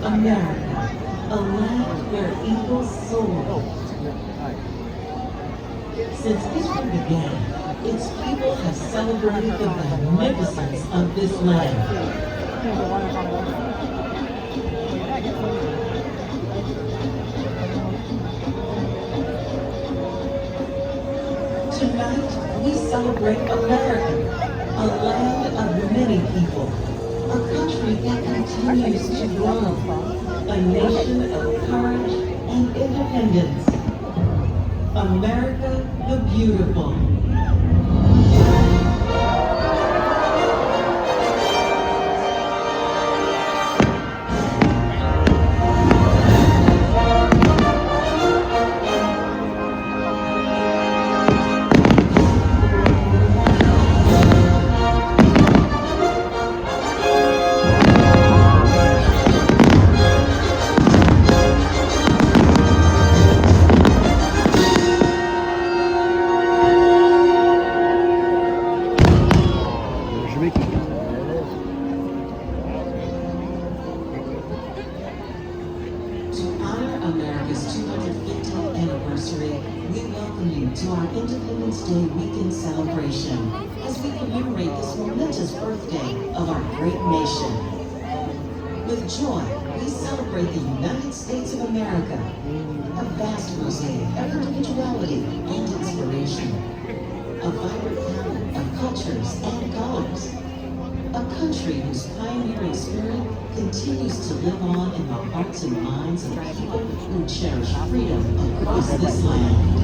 America, a land where eagles soar. Since history began, its people have celebrated the magnificence of this land. Tonight, we celebrate America, a land of many people, a country that continues to grow, a nation of courage and independence. America the Beautiful. To honor America's 250th anniversary, we welcome you to our Independence Day weekend celebration as we commemorate this momentous birthday of our great nation. With joy, we celebrate the United States of America, a vast mosaic of individuality and inspiration, a vibrant palette of cultures and colors, a country whose pioneering spirit continues to live on in the hearts and minds of people who cherish freedom across this land.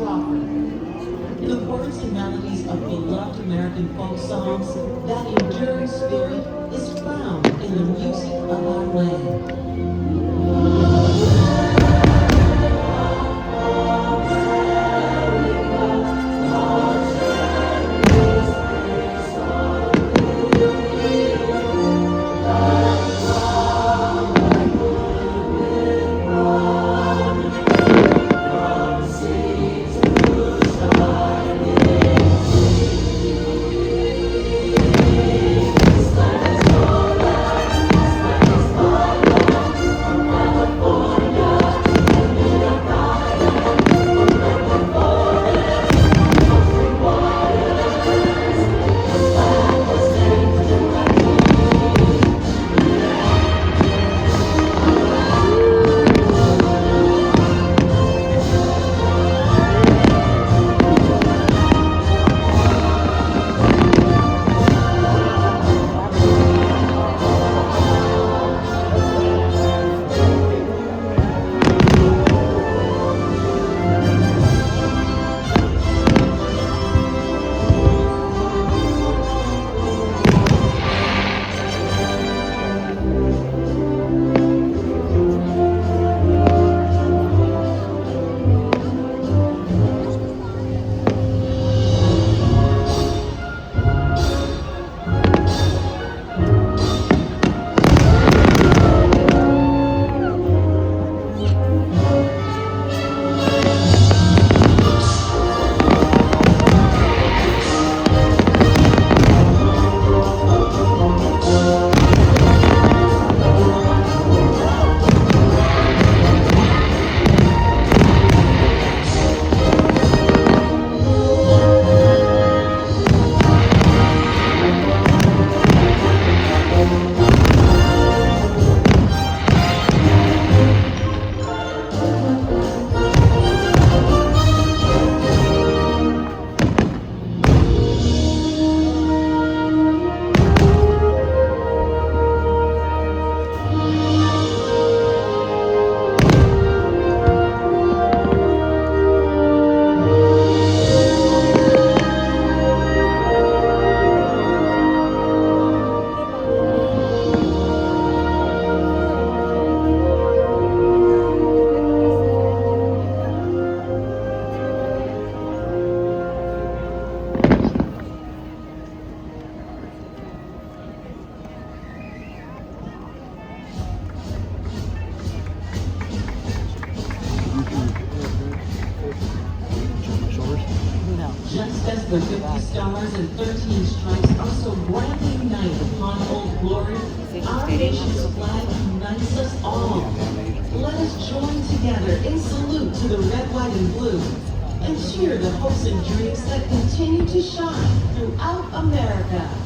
Crawford. The words and melodies of beloved American folk songs, that enduring spirit is found in the music of our land. Just as the 50 stars and 13 stripes are so brightly united upon Old Glory, our nation's flag unites us all. Let us join together in salute to the red, white, and blue, and cheer the hopes and dreams that continue to shine throughout America.